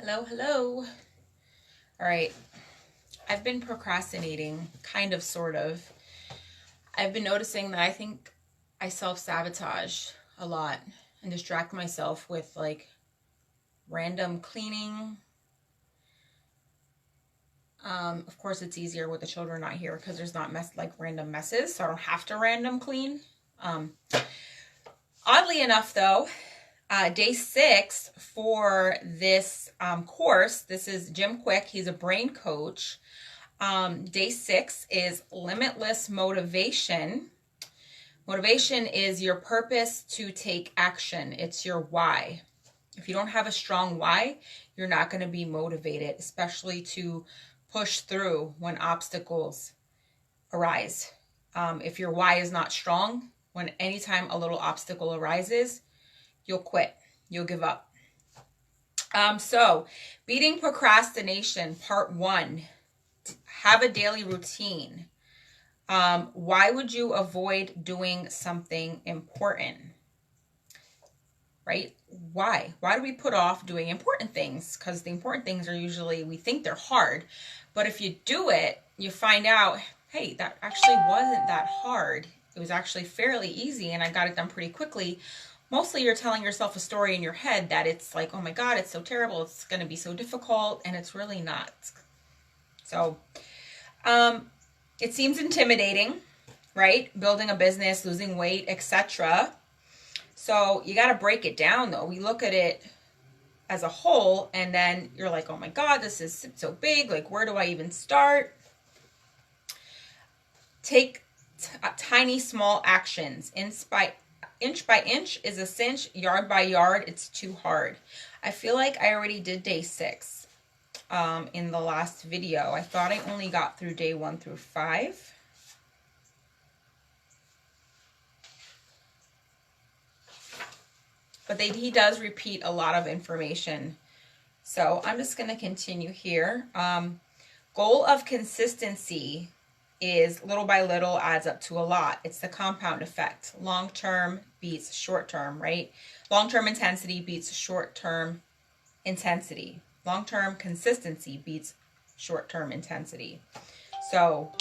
Hello, hello. All right. I've been procrastinating, kind of, sort of. I've been noticing that I think I self-sabotage a lot and distract myself with like random cleaning. Of course, it's easier with the children not here because there's not random messes, so I don't have to random clean. Oddly enough, though, day 6 for this course, this is Jim Kwik. He's a brain coach. Day 6 is Limitless Motivation. Motivation is your purpose to take action. It's your why. If you don't have a strong why, you're not going to be motivated, especially to push through when obstacles arise. If your why is not strong, when anytime a little obstacle arises, you'll quit. You'll give up. So, beating procrastination, part 1. Have a daily routine. Why would you avoid doing something important? Right? Why? Why do we put off doing important things? Because the important things are usually, we think they're hard. But if you do it, you find out, hey, that actually wasn't that hard. It was actually fairly easy and I got it done pretty quickly. Mostly you're telling yourself a story in your head that it's like, oh my God, it's so terrible. It's going to be so difficult. And it's really not. So it seems intimidating, right? Building a business, losing weight, etc. So you got to break it down though. We look at it as a whole and then you're like, oh my God, this is so big. Like, where do I even start? Take tiny, small actions. Inch by inch is a cinch. Yard by yard, it's too hard. I feel like I already did day 6 in the last video. I thought I only got through day 1 through 5. But he does repeat a lot of information. So I'm just going to continue here. Goal of consistency is little by little adds up to a lot. It's the compound effect. Long-term beats short-term, right? Long-term intensity beats short-term intensity. Long-term consistency beats short-term intensity. So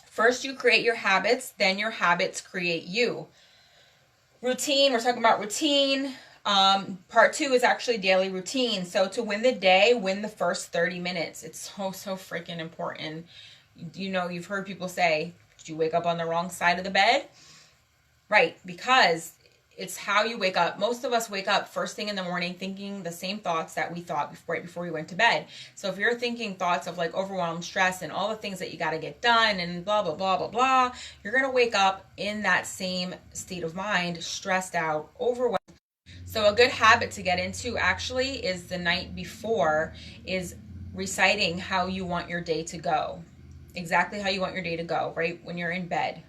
first you create your habits, then your habits create you. Routine, we're talking about routine. Part 2 is actually daily routine. So to win the day, win the first 30 minutes. It's so freaking important. You know, you've heard people say, did you wake up on the wrong side of the bed? Right, because it's how you wake up. Most of us wake up first thing in the morning thinking the same thoughts that we thought right before we went to bed. So if you're thinking thoughts of like overwhelm, stress, and all the things that you got to get done and blah, blah, blah, blah, blah, you're going to wake up in that same state of mind, stressed out, overwhelmed. So a good habit to get into actually is the night before is reciting how you want your day to go. Exactly how you want your day to go, right? When you're in bed.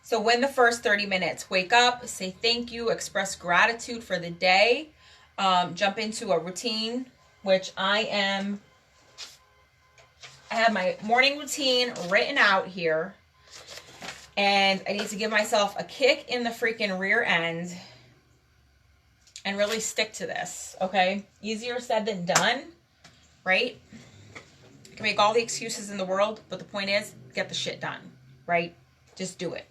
So win the first 30 minutes. Wake up, say thank you, express gratitude for the day. Jump into a routine, which I have my morning routine written out here. And I need to give myself a kick in the freaking rear end and really stick to this, okay? Easier said than done, right? You can make all the excuses in the world, but the point is, get the shit done, right? Just do it.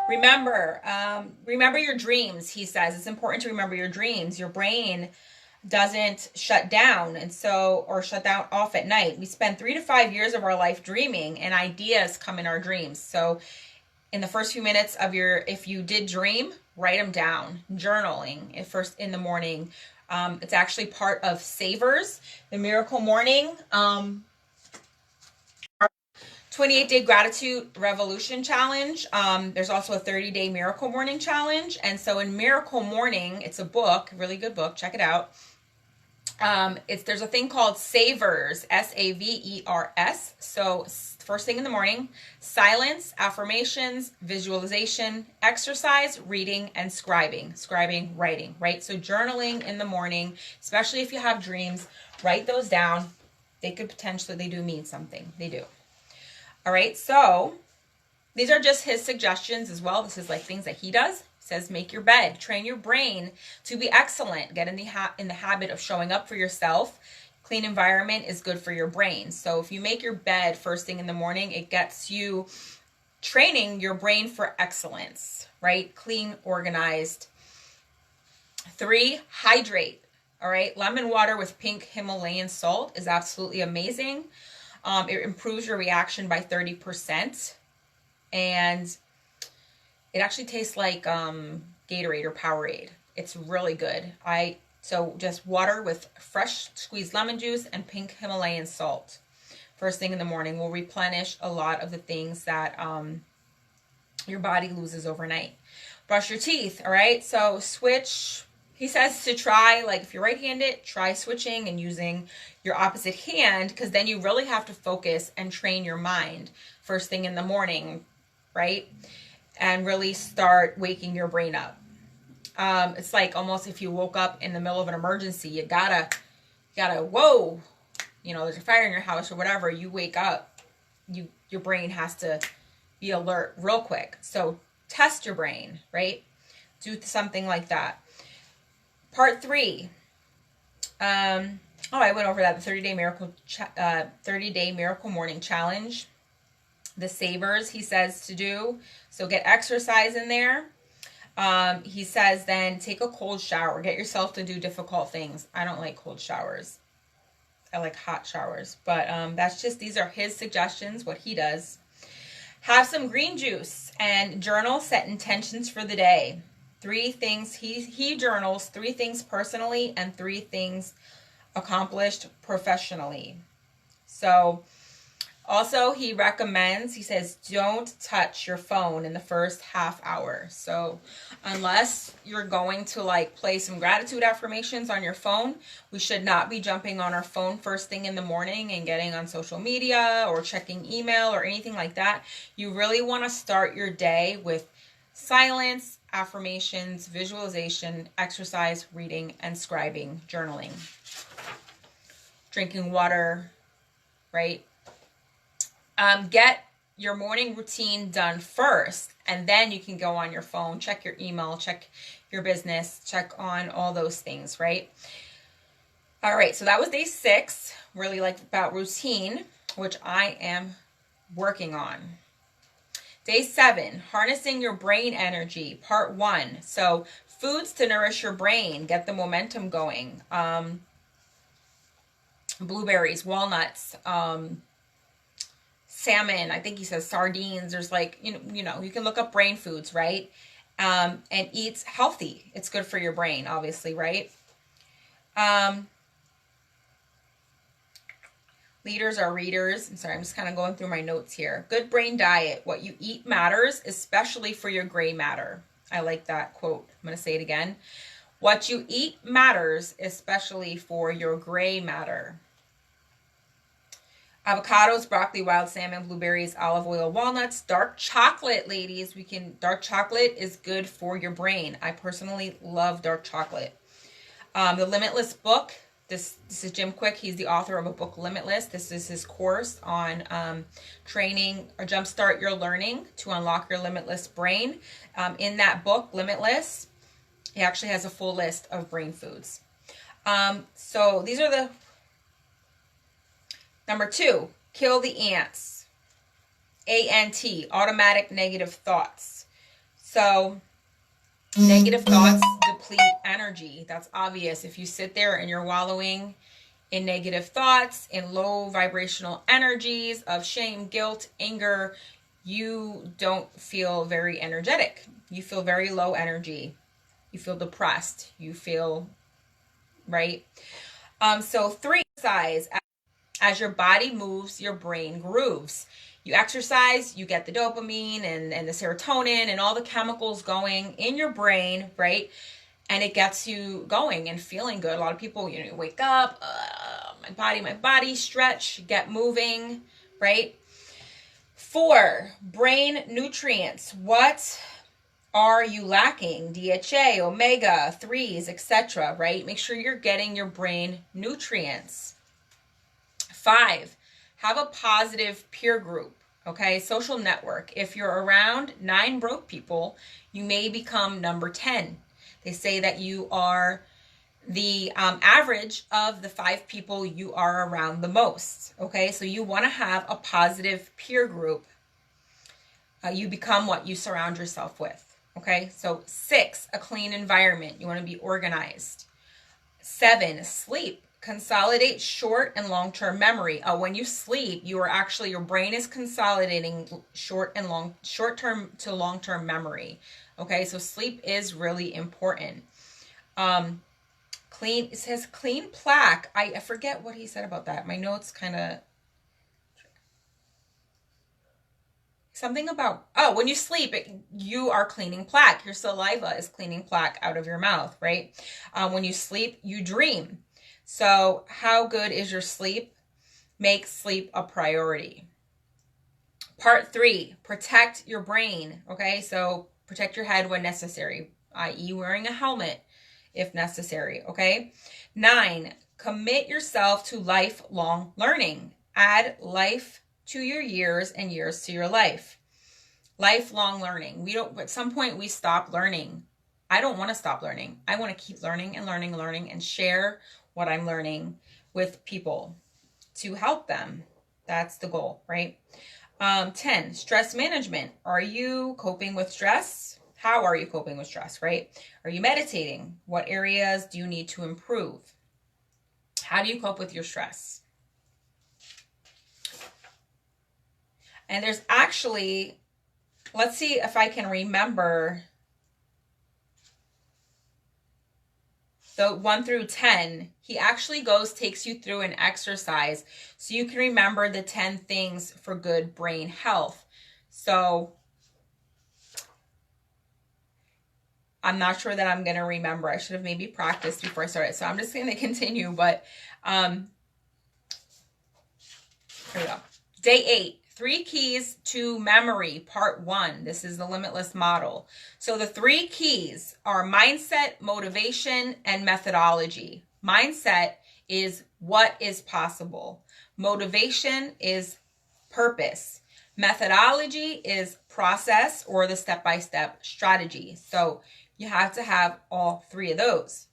Remember your dreams, he says. It's important to remember your dreams. Your brain doesn't shut down or shut down off at night. We spend 3 to 5 years of our life dreaming, and ideas come in our dreams. So in the first few minutes of if you did dream, write them down. Journaling at first in the morning. It's actually part of Savers, the Miracle Morning 28-day Gratitude Revolution Challenge. There's also a 30-day Miracle Morning Challenge. And so in Miracle Morning, it's a book, really good book. Check it out. There's a thing called Savers, Savers. So first thing in the morning, silence, affirmations, visualization, exercise, reading, and scribing. Scribing, writing, right? So journaling in the morning, especially if you have dreams, write those down. They do mean something. They do. All right, so these are just his suggestions as well. This is like things that he does. says make your bed. Train your brain to be excellent. Get in the habit of showing up for yourself. Clean environment is good for your brain. So if you make your bed first thing in the morning, it gets you training your brain for excellence, right? Clean, organized. 3, hydrate. All right, lemon water with pink Himalayan salt is absolutely amazing. It improves your reaction by 30%, and it actually tastes like Gatorade or Powerade. It's really good. So just water with fresh squeezed lemon juice and pink Himalayan salt. First thing in the morning will replenish a lot of the things that your body loses overnight. Brush your teeth, all right? So switch. He says to try, like if you're right-handed, try switching and using your opposite hand, because then you really have to focus and train your mind first thing in the morning, right? And really start waking your brain up. It's like almost if you woke up in the middle of an emergency, you gotta, whoa, there's a fire in your house or whatever, you wake up, your brain has to be alert real quick. So test your brain, right? Do something like that. Part 3. I went over that. The 30-day miracle morning challenge. The savers, he says to do. So get exercise in there. He says then take a cold shower. Get yourself to do difficult things. I don't like cold showers. I like hot showers. But these are his suggestions, what he does. Have some green juice and journal, set intentions for the day. 3 things, he journals 3 things personally and 3 things accomplished professionally. So also he says don't touch your phone in the first half hour. So unless you're going to play some gratitude affirmations on your phone, we should not be jumping on our phone first thing in the morning and getting on social media or checking email or anything like that. You really want to start your day with silence, affirmations, visualization, exercise, reading, and scribing, journaling, drinking water, right? Get your morning routine done first, and then you can go on your phone, check your email, check your business, check on all those things, right? All right, so that was day 6, really about routine, which I am working on. Day 7, harnessing your brain energy, part 1. So foods to nourish your brain, get the momentum going. Blueberries, walnuts, salmon, I think he says sardines. There's you can look up brain foods, right? And eat healthy. It's good for your brain, obviously, right? Leaders are readers. I'm sorry, I'm just kind of going through my notes here. Good brain diet. What you eat matters, especially for your gray matter. I like that quote. I'm going to say it again. What you eat matters, especially for your gray matter. Avocados, broccoli, wild salmon, blueberries, olive oil, walnuts, dark chocolate, ladies. Dark chocolate is good for your brain. I personally love dark chocolate. The Limitless book. This is Jim Kwik. He's the author of a book, Limitless. This is his course on training or jumpstart your learning to unlock your limitless brain. In that book, Limitless, he actually has a full list of brain foods. So these are the... Number 2, kill the ants. A-N-T, automatic negative thoughts. So negative thoughts deplete energy. That's obvious. If you sit there and you're wallowing in negative thoughts, in low vibrational energies of shame, guilt, anger, you don't feel very energetic. You feel very low energy. You feel depressed. You feel, right? So 3, exercise. As your body moves, your brain grooves. You exercise, you get the dopamine and the serotonin and all the chemicals going in your brain, right? And it gets you going and feeling good. A lot of people, you wake up, my body, stretch, get moving, right? 4, brain nutrients. What are you lacking? DHA, omega 3s, etc., right? Make sure you're getting your brain nutrients. 5, have a positive peer group, Okay, social network. If you're around 9 broke people, you may become number 10. They say that you are the average of the 5 people you are around the most. Okay, so you want to have a positive peer group. You become what you surround yourself with. Okay, so 6, a clean environment. You want to be organized. 7, sleep. Consolidate short and long-term memory. When you sleep, your brain is consolidating short-term to long-term memory. Okay, so sleep is really important. It says clean plaque. I forget what he said about that. My notes kind of something about, when you sleep, you are cleaning plaque. Your saliva is cleaning plaque out of your mouth, right? When you sleep, you dream. So how good is your sleep? Make sleep a priority. Part 3, protect your brain. Okay, so protect your head when necessary, i.e. wearing a helmet if necessary. Okay. 9, commit yourself to lifelong learning. Add life to your years and years to your life. Lifelong learning. At some point we stop learning. I don't want to stop learning. I want to keep learning and learning and share what I'm learning with people to help them. That's the goal, right? 10, stress management. Are you coping with stress? How are you coping with stress, right? Are you meditating? What areas do you need to improve? How do you cope with your stress? And there's actually, let's see if I can remember the 1 through 10. He actually takes you through an exercise so you can remember the 10 things for good brain health. So I'm not sure that I'm going to remember. I should have maybe practiced before I started. So I'm just going to continue. But here we go. Day 8, 3 keys to memory, part 1. This is the Limitless model. So the 3 keys are mindset, motivation, and methodology. Mindset is what is possible. Motivation is purpose. Methodology is process or the step-by-step strategy. So you have to have all 3 of those.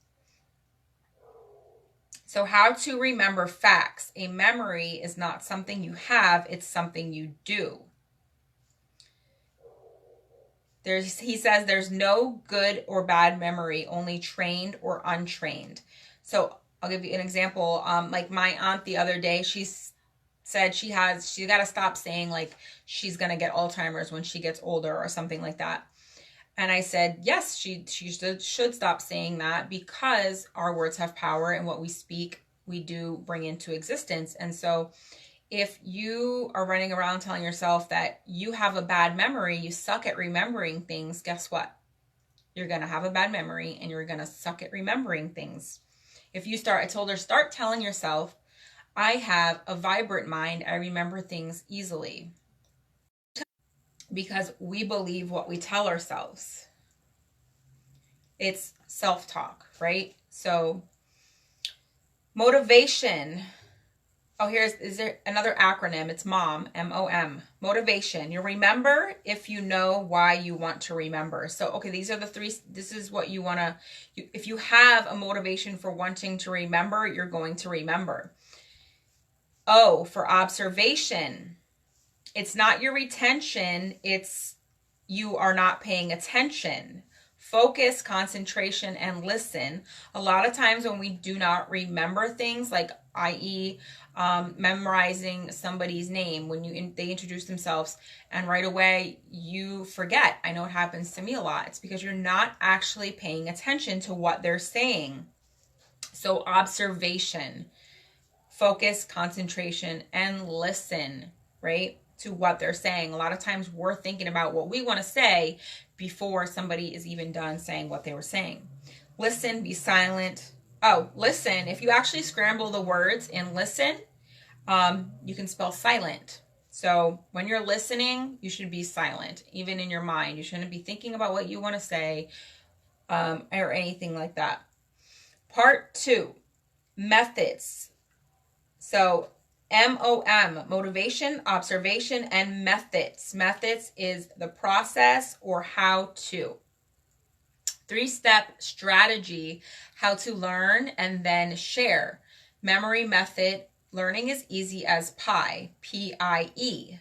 So how to remember facts. A memory is not something you have, it's something you do. He says there's no good or bad memory, only trained or untrained. So I'll give you an example. Like my aunt the other day, she said she's got to stop saying like she's going to get Alzheimer's when she gets older or something like that. And I said, yes, she should stop saying that, because our words have power, and what we speak, we do bring into existence. And so if you are running around telling yourself that you have a bad memory, you suck at remembering things, guess what? You're going to have a bad memory and you're going to suck at remembering things. I told her, start telling yourself, I have a vibrant mind. I remember things easily. Because we believe what we tell ourselves. It's self-talk, right? So motivation. Is there another acronym? It's MOM, M-O-M. Motivation. You remember if you know why you want to remember. So, okay, these are the 3. This is what you want to, if you have a motivation for wanting to remember, you're going to remember. O, for observation. It's not your retention, it's you are not paying attention. Focus, concentration, and listen. A lot of times when we do not remember things, like i.e. Memorizing somebody's name, when they introduce themselves and right away you forget. I know it happens to me a lot. It's because you're not actually paying attention to what they're saying. So observation, focus, concentration, and listen, right? To what they're saying. A lot of times we're thinking about what we want to say before somebody is even done saying what they were saying. Listen, be silent. Listen. If you actually scramble the words in listen, you can spell silent. So when you're listening, you should be silent, even in your mind. You shouldn't be thinking about what you want to say or anything like that. Part 2, methods. So MOM, motivation, observation, and methods. Methods is the process or how to. 3-step strategy, how to learn and then share. Memory method, learning is easy as pie, P-I-E.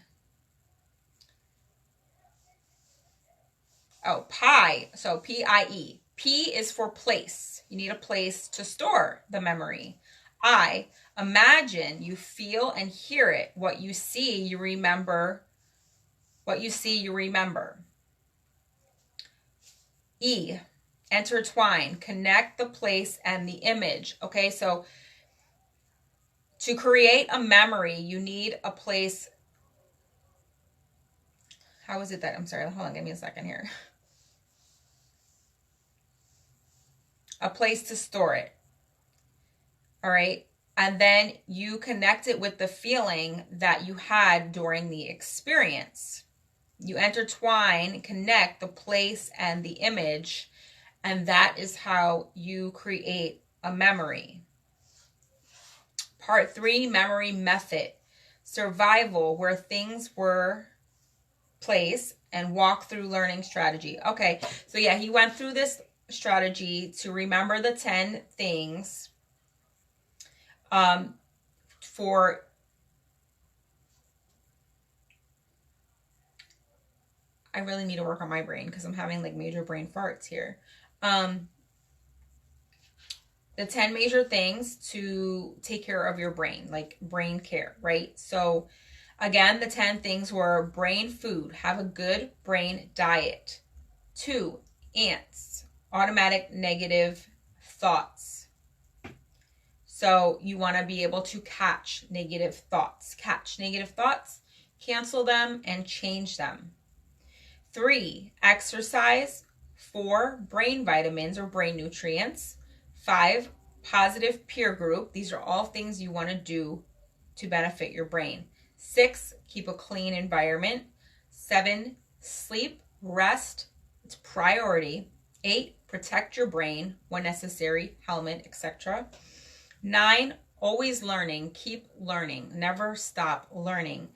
Oh, pie, so P-I-E. P is for place. You need a place to store the memory. I, imagine, you feel and hear it. What you see, you remember. What you see, you remember. E, intertwine, connect the place and the image. Okay, so to create a memory, you need a place. How is it that, I'm sorry, hold on, give me a second here. A place to store it. All right. And then you connect it with the feeling that you had during the experience. You intertwine, connect the place and the image, and that is how you create a memory. Part 3, memory method. Survival, where things were placed, and walk through learning strategy. Okay, so yeah, he went through this strategy to remember the 10 things for I really need to work on my brain because I'm having like major brain farts here. The 10 major things to take care of your brain, like brain care, right? So again, the 10 things were brain food, have a good brain diet. 2, ants, automatic negative thoughts. So you want to be able to catch negative thoughts, cancel them, and change them. 3, exercise. 4, brain vitamins or brain nutrients. 5, positive peer group. These are all things you want to do to benefit your brain. 6, keep a clean environment. 7, sleep, rest. It's priority. 8, protect your brain when necessary, helmet, etc. 9, always learning, keep learning, never stop learning.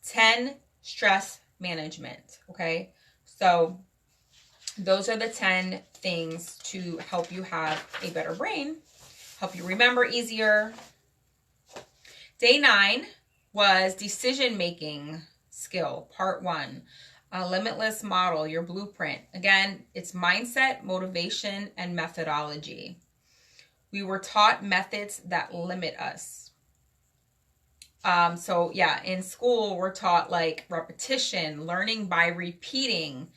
10, stress management, okay? So those are the 10 things to help you have a better brain, help you remember easier. Day 9 was decision-making skill, part 1. A limitless model, your blueprint. Again, it's mindset, motivation, and methodology. We were taught methods that limit us. So yeah, in school, we're taught like repetition, learning by repeating,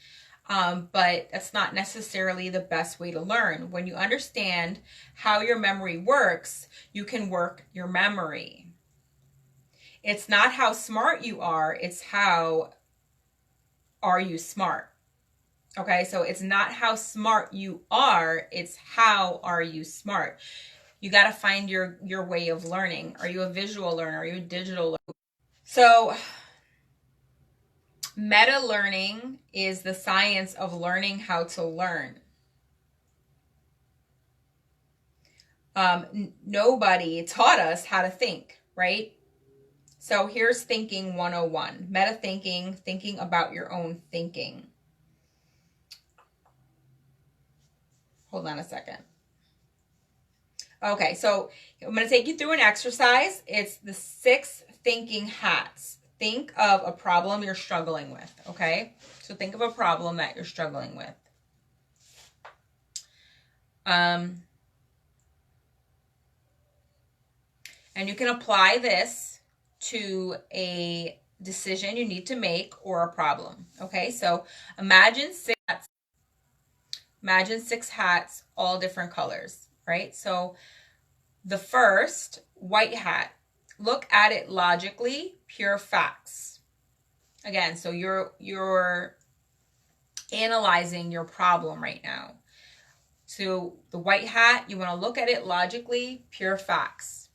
but that's not necessarily the best way to learn. When you understand how your memory works, you can work your memory. It's not how smart you are, it's how are you smart. Okay, so it's not how smart you are, it's how are you smart. You got to find your way of learning. Are you a visual learner? Are you a digital learner? So meta learning is the science of learning how to learn. Nobody taught us how to think, right? So here's thinking 101. Meta thinking, thinking about your own thinking. Hold on a second. Okay, so I'm going to take you through an exercise. It's the 6 thinking hats. Think of a problem you're struggling with, okay? So think of a problem that you're struggling with. And you can apply this to a decision you need to make or a problem, okay? So imagine 6 hats. Imagine 6 hats, all different colors, right? So the first, white hat, look at it logically, pure facts. Again, so you're analyzing your problem right now. So the white hat, you want to look at it logically, pure facts.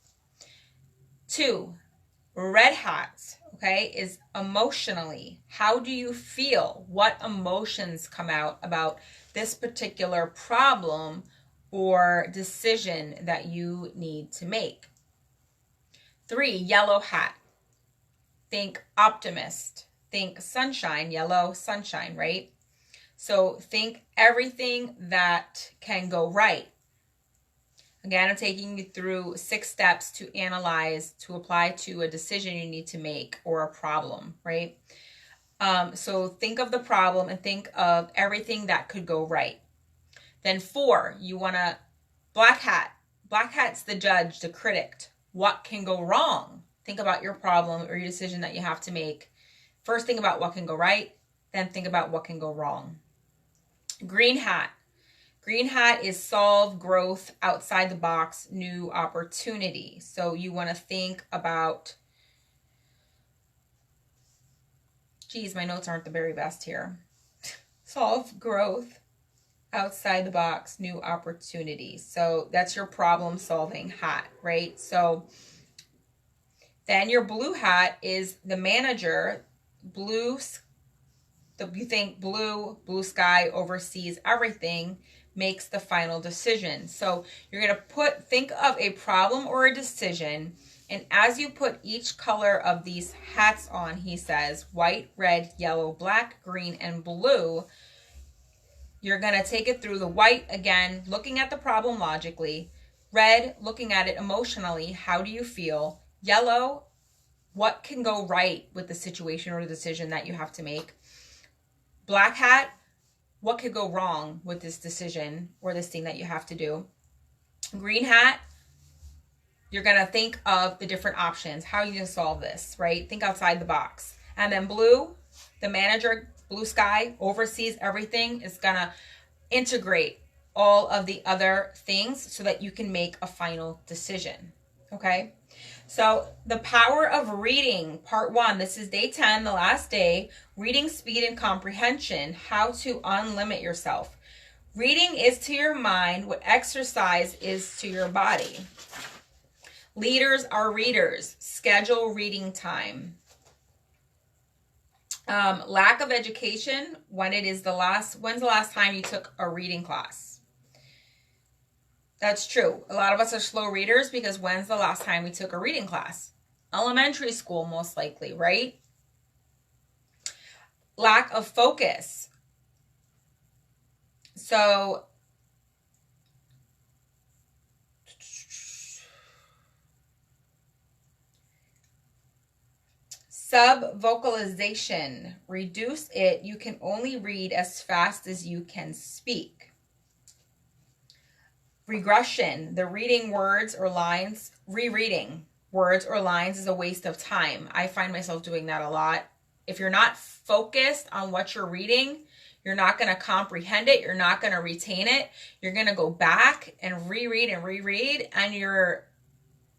2, red hat, okay, is emotionally. How do you feel? What emotions come out about this particular problem or decision that you need to make? 3, yellow hat. Think optimist. Think sunshine, yellow sunshine, right? So think everything that can go right. Again, I'm taking you through 6 steps to analyze, to apply to a decision you need to make or a problem, right? So think of the problem and think of everything that could go right. Then 4, you want to, black hat. Black hat's the judge, the critic. What can go wrong? Think about your problem or your decision that you have to make. First, think about what can go right, then think about what can go wrong. Green hat. Green hat is solve, growth, outside the box, new opportunity. So you want to think about, geez, my notes aren't the very best here. Solve, growth, outside the box, new opportunity. So that's your problem solving hat, right? So then your blue hat is the manager. Blue, you think blue sky oversees everything, makes the final decision. So you're going to think of a problem or a decision, and as you put each color of these hats on, he says, white, red, yellow, black, green, and blue, you're going to take it through the white, again, looking at the problem logically. Red, looking at it emotionally, how do you feel? Yellow, what can go right with the situation or the decision that you have to make? Black hat, what could go wrong with this decision or this thing that you have to do? Green hat, you're going to think of the different options. How are you going to solve this, right? Think outside the box. And then blue, the manager, blue sky, oversees everything, is going to integrate all of the other things so that you can make a final decision, okay? So the power of reading, part 1, this is day 10, the last day, reading speed and comprehension, how to unlimit yourself. Reading is to your mind what exercise is to your body. Leaders are readers. Schedule reading time. Lack of education, when's the last time you took a reading class? That's true. A lot of us are slow readers because when's the last time we took a reading class? Elementary school, most likely, right? Lack of focus. So sub-vocalization, reduce it. You can only read as fast as you can speak. Regression, the reading words or lines, rereading words or lines is a waste of time. I find myself doing that a lot. If you're not focused on what you're reading, you're not going to comprehend it. You're not going to retain it. You're going to go back and reread, and you're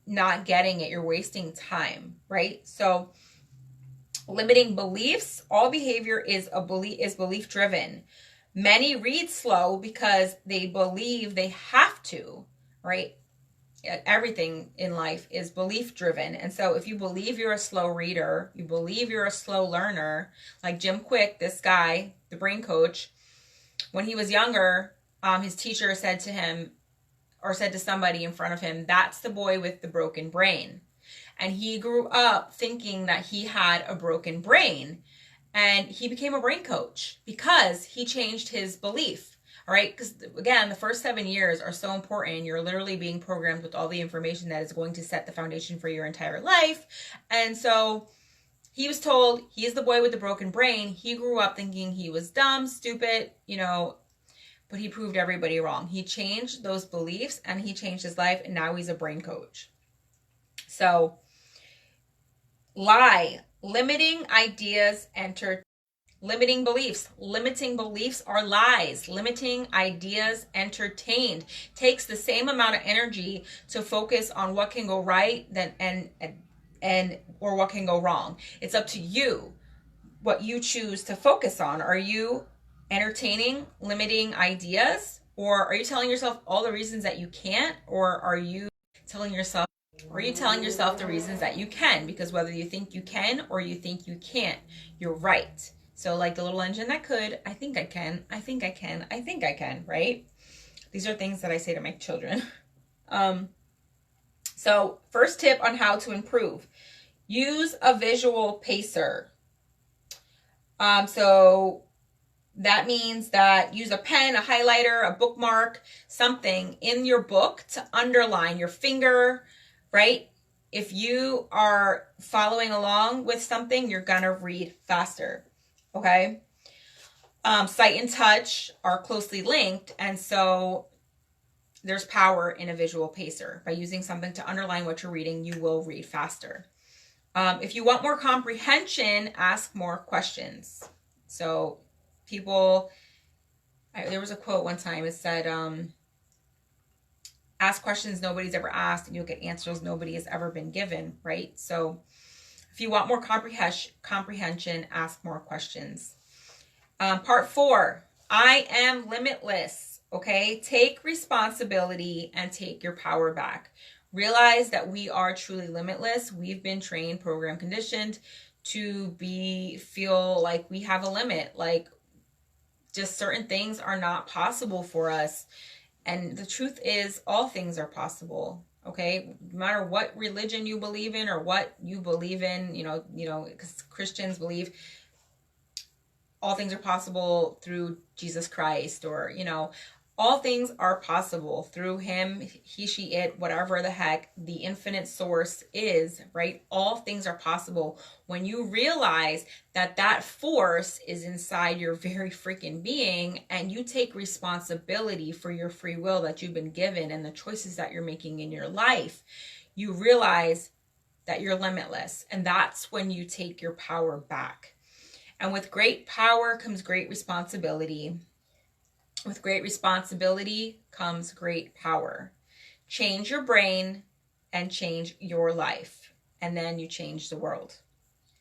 not getting it. You're wasting time, right? So limiting beliefs, all behavior is belief driven. Many read slow because they believe they have to, right? Everything in life is belief driven. And so if you believe you're a slow reader, you believe you're a slow learner, like Jim Kwik, this guy, the brain coach, when he was younger, his teacher said to him, or said to somebody in front of him, that's the boy with the broken brain. And he grew up thinking that he had a broken brain. And he became a brain coach because he changed his belief, all right? Because, again, the first 7 years are so important. You're literally being programmed with all the information that is going to set the foundation for your entire life. And so he was told he's the boy with the broken brain. He grew up thinking he was dumb, stupid, but he proved everybody wrong. He changed those beliefs and he changed his life, and now he's a brain coach. So, lie. Limiting ideas limiting beliefs. Limiting beliefs are lies. Limiting ideas entertained. Takes the same amount of energy to focus on what can go right or what can go wrong. It's up to you what you choose to focus on. Are you entertaining limiting ideas, or are you telling yourself all the reasons that you can't, or are you telling yourself the reasons that you can? Because whether you think you can or you think you can't, you're right. So like the little engine that could, I think I can, right? These are things that I say to my children. So first tip on how to improve. Use a visual pacer. So that means that use a pen, a highlighter, a bookmark, something in your book to underline your finger, right? If you are following along with something, you're going to read faster, okay? Sight and touch are closely linked, and so there's power in a visual pacer. By using something to underline what you're reading, you will read faster. If you want more comprehension, ask more questions. So people, there was a quote one time, it said, ask questions nobody's ever asked and you'll get answers nobody has ever been given, right? So if you want more comprehension, ask more questions. Part 4, I am limitless, okay? Take responsibility and take your power back. Realize that we are truly limitless. We've been trained, programmed, conditioned to feel like we have a limit, like just certain things are not possible for us. And the truth is, all things are possible, okay? No matter what religion you believe in or what you believe in, you know, because Christians believe all things are possible through Jesus Christ, or, you know, all things are possible through him, he, she, it, whatever the heck the infinite source is, right? All things are possible when you realize that that force is inside your very freaking being, and you take responsibility for your free will that you've been given and the choices that you're making in your life. You realize that you're limitless, and that's when you take your power back. And with great power comes great responsibility. With great responsibility comes great power. Change your brain and change your life, and then you change the world.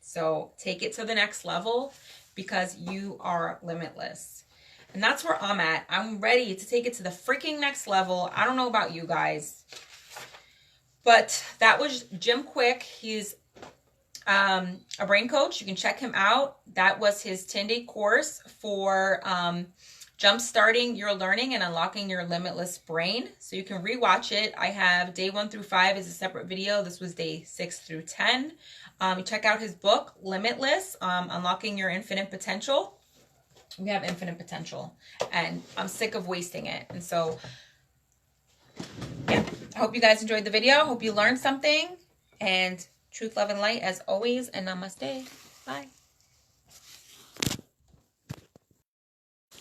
So take it to the next level, because you are limitless. And that's where I'm at. I'm ready to take it to the freaking next level. I don't know about you guys, but that was Jim Kwik. He's a brain coach. You can check him out. That was his 10-day course for jump-starting your learning and unlocking your limitless brain. So you can rewatch it. I have day 1 through 5 as a separate video. This was day 6 through 10. You check out his book, Limitless, Unlocking Your Infinite Potential. We have infinite potential, and I'm sick of wasting it. And so, yeah, I hope you guys enjoyed the video. Hope you learned something, and truth, love, and light as always, and namaste. Bye.